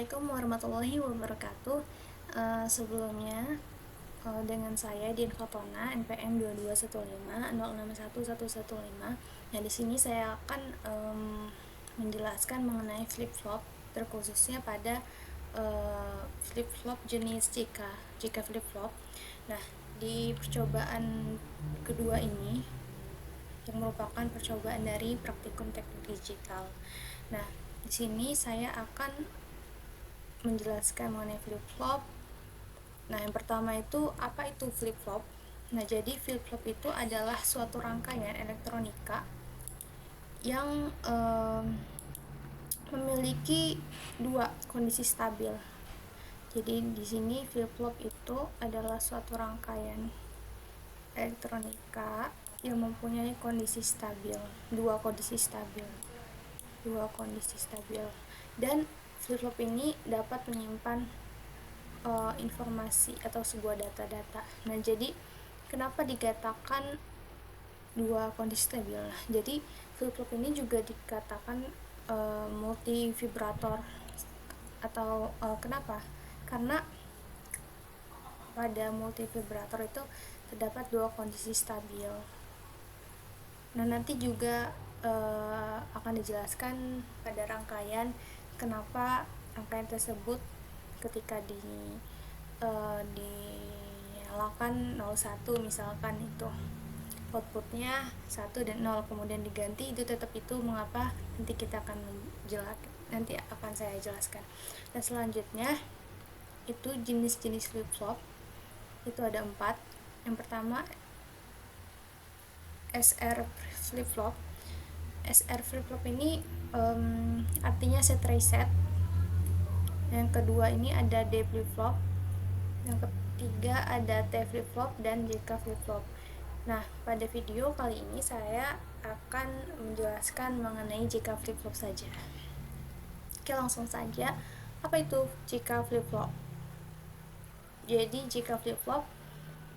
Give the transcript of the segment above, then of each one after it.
Assalamualaikum warahmatullahi wabarakatuh. Sebelumnya dengan saya Dian Fatona NPM 22150611115. Nah, di sini saya akan menjelaskan mengenai flip-flop, terkhususnya pada flip-flop jenis jika flip-flop. Nah, di percobaan kedua ini yang merupakan percobaan dari praktikum teknik digital. Nah, di sini saya akan menjelaskan mengenai flip-flop. Nah, yang pertama itu apa itu flip-flop? Nah, jadi flip-flop itu adalah suatu rangkaian elektronika yang memiliki dua kondisi stabil. Jadi di sini flip-flop itu adalah suatu rangkaian elektronika yang mempunyai kondisi stabil, dua kondisi stabil. Dan flip-flop ini dapat menyimpan informasi atau sebuah data-data. Nah, jadi kenapa dikatakan dua kondisi stabil? Jadi flip-flop ini juga dikatakan multi vibrator atau kenapa? Karena pada multi vibrator itu terdapat dua kondisi stabil. Nah, nanti juga akan dijelaskan pada rangkaian kenapa rangkaian tersebut ketika dinyalakan 01 misalkan itu outputnya 1 dan 0 kemudian diganti, itu tetap itu mengapa, nanti akan saya jelaskan. Dan selanjutnya itu jenis-jenis flip-flop itu ada 4. Yang pertama SR flip-flop. SR flip-flop ini artinya set reset. Yang kedua ini ada D flip-flop. Yang ketiga ada T flip-flop dan JK flip-flop. Nah, pada video kali ini saya akan menjelaskan mengenai JK flip-flop saja. Oke, langsung saja. Apa itu JK flip-flop? Jadi JK flip-flop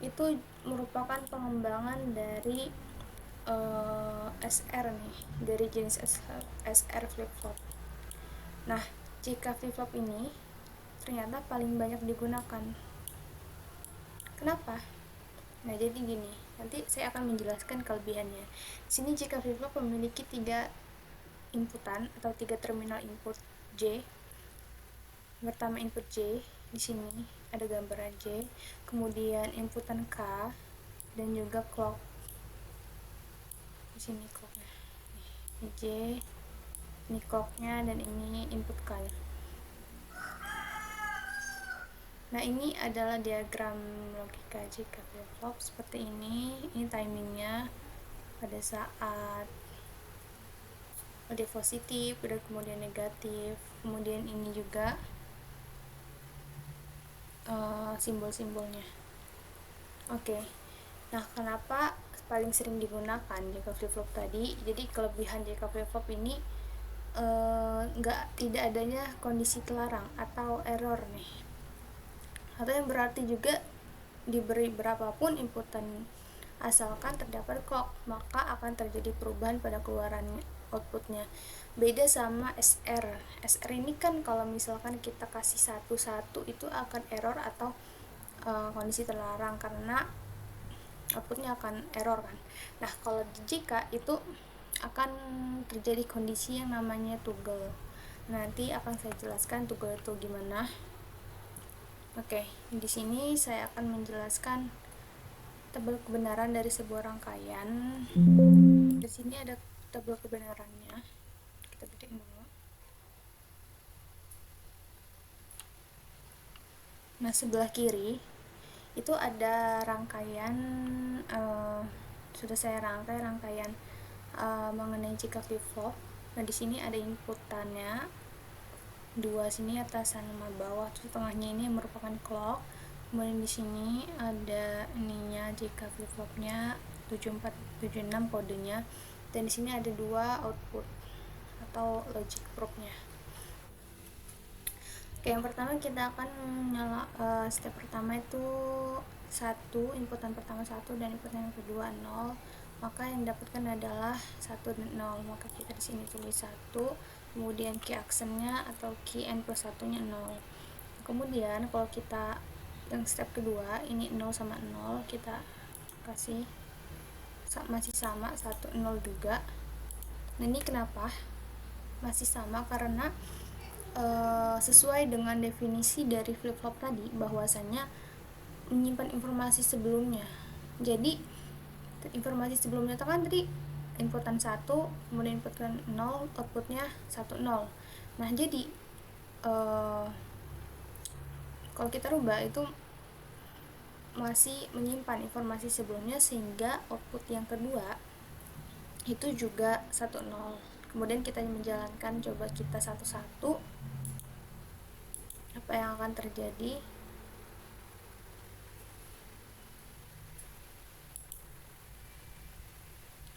itu merupakan pengembangan dari SR nih, dari jenis SR flip-flop. Nah, JK flip-flop ini ternyata paling banyak digunakan. Kenapa? Nah, jadi gini, nanti saya akan menjelaskan kelebihannya. Di sini JK flip-flop memiliki 3 inputan atau 3 terminal input J. Pertama input J, di sini ada gambaran J, kemudian inputan K dan juga clock. Di sini clocknya. Ini J, ini clocknya, dan ini input K. Nah, ini adalah diagram logika JK flip-flop seperti ini. Ini timingnya pada saat ada positif, dan kemudian negatif. Kemudian ini juga simbol-simbolnya. Oke. Nah, kenapa paling sering digunakan JK flip-flop tadi? Jadi kelebihan JK flip-flop ini tidak adanya kondisi terlarang atau error nih, atau yang berarti juga diberi berapapun inputan asalkan terdapat clock, maka akan terjadi perubahan pada keluaran outputnya. Beda sama SR. SR ini kan kalau misalkan kita kasih satu-satu itu akan error atau kondisi terlarang karena outputnya akan error kan. Nah, kalau di JK itu akan terjadi kondisi yang namanya toggle. Nanti akan saya jelaskan toggle itu gimana. Oke, di sini saya akan menjelaskan tabel kebenaran dari sebuah rangkaian. Di sini ada tabel kebenarannya. Kita gedein dulu. Nah, sebelah kiri itu ada rangkaian sudah saya rangkaian mengenai JK flip-flop. Nah, di sini ada inputannya 2 sini atasan sama bawah, terus tengahnya ini merupakan clock. Kemudian di sini ada ininya JK flip-flopnya 7476 kodenya, dan di sini ada 2 output atau logic probe-nya. Oke, yang pertama kita akan step pertama itu 1, inputan pertama 1 dan inputan yang kedua 0. Maka yang didapatkan adalah 1 dan 0. Maka kita di sini tulis 1, kemudian key aksennya atau key n plus 1-nya 0. Kemudian kalau kita yang step kedua, ini 0 sama 0, kita kasih masih sama 1 0 juga. Nah, ini kenapa masih sama? Karena sesuai dengan definisi dari flip-flop tadi, bahwasanya menyimpan informasi sebelumnya. Jadi informasi sebelumnya itu kan tadi inputan 1, kemudian inputan 0, outputnya 1 0. Nah, jadi kalau kita rubah itu masih menyimpan informasi sebelumnya, sehingga output yang kedua itu juga 1 0. Kemudian kita menjalankan, coba kita satu-satu apa yang akan terjadi.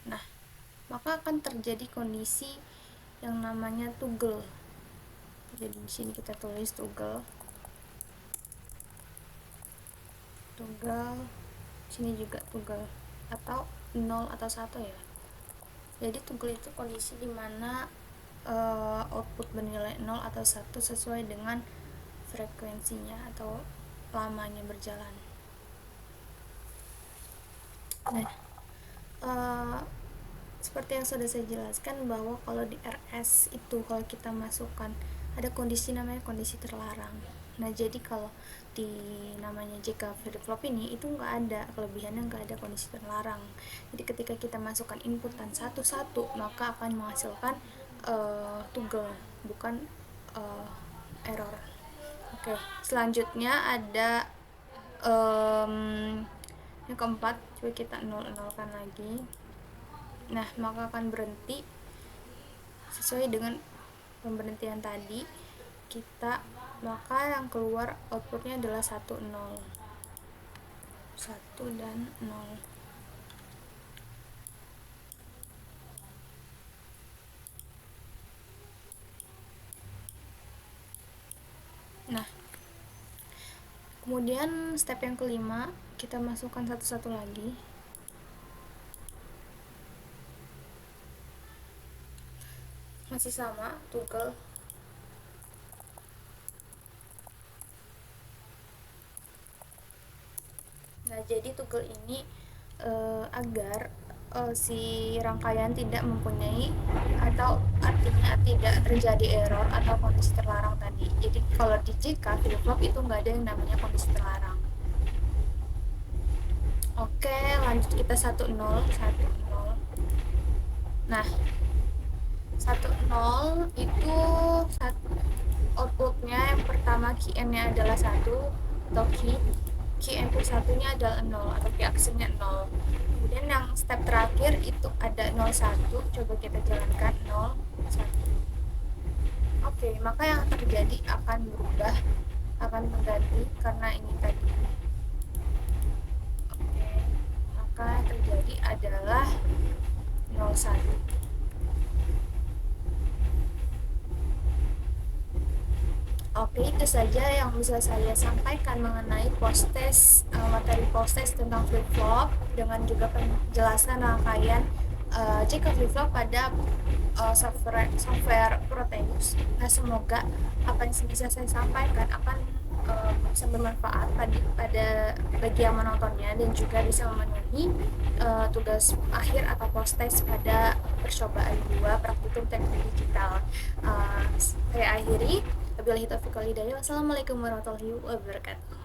Nah, maka akan terjadi kondisi yang namanya toggle. Jadi di sini kita tulis toggle, sini juga toggle, atau 0 atau 1 ya. Jadi toggle itu kondisi dimana output bernilai 0 atau 1 sesuai dengan frekuensinya atau lamanya berjalan. Nah, seperti yang sudah saya jelaskan, bahwa kalau di RS itu kalau kita masukkan ada kondisi namanya kondisi terlarang. Nah, jadi kalau di namanya JK flip-flop ini itu nggak ada kelebihannya, nggak ada kondisi terlarang. Jadi ketika kita masukkan inputan satu-satu, maka akan menghasilkan toggle, bukan error. Oke, selanjutnya ada yang keempat, coba kita 0-0kan lagi. Nah, maka akan berhenti sesuai dengan pemberhentian tadi kita, maka yang keluar outputnya adalah 1 0, 1 dan 0. Nah, kemudian step yang kelima, kita masukkan satu-satu lagi. Masih sama toggle. Nah, jadi toggle ini agar si rangkaian tidak mempunyai, atau artinya tidak terjadi error atau kondisi terlarang tadi. Jadi kalau di JK flip-flop itu nggak ada yang namanya kondisi terlarang. Oke, lanjut kita 1 0. Nah, 1 0 itu outputnya yang pertama key n-nya adalah 1, atau key n plus 1-nya adalah 0, atau key aksennya 0. Kemudian yang step terakhir itu ada 0 1, coba kita jalankan 0 1. Oke, maka yang terjadi akan berubah, akan mengganti karena ini tadi. Oke, maka yang terjadi adalah 0 1. Oke, itu saja yang bisa saya sampaikan mengenai post-test, materi post-test tentang flip-flop, dengan juga penjelasan rangkaian JK flip-flop pada software Proteus. Nah, semoga apa yang bisa saya sampaikan akan bisa bermanfaat pada bagi yang menontonnya, dan juga bisa memenuhi tugas akhir atau post-test pada percobaan 2 praktikum teknik digital. Saya akhiri. Wabillahi taufiq wal hidayah. Wassalamualaikum warahmatullahi wabarakatuh.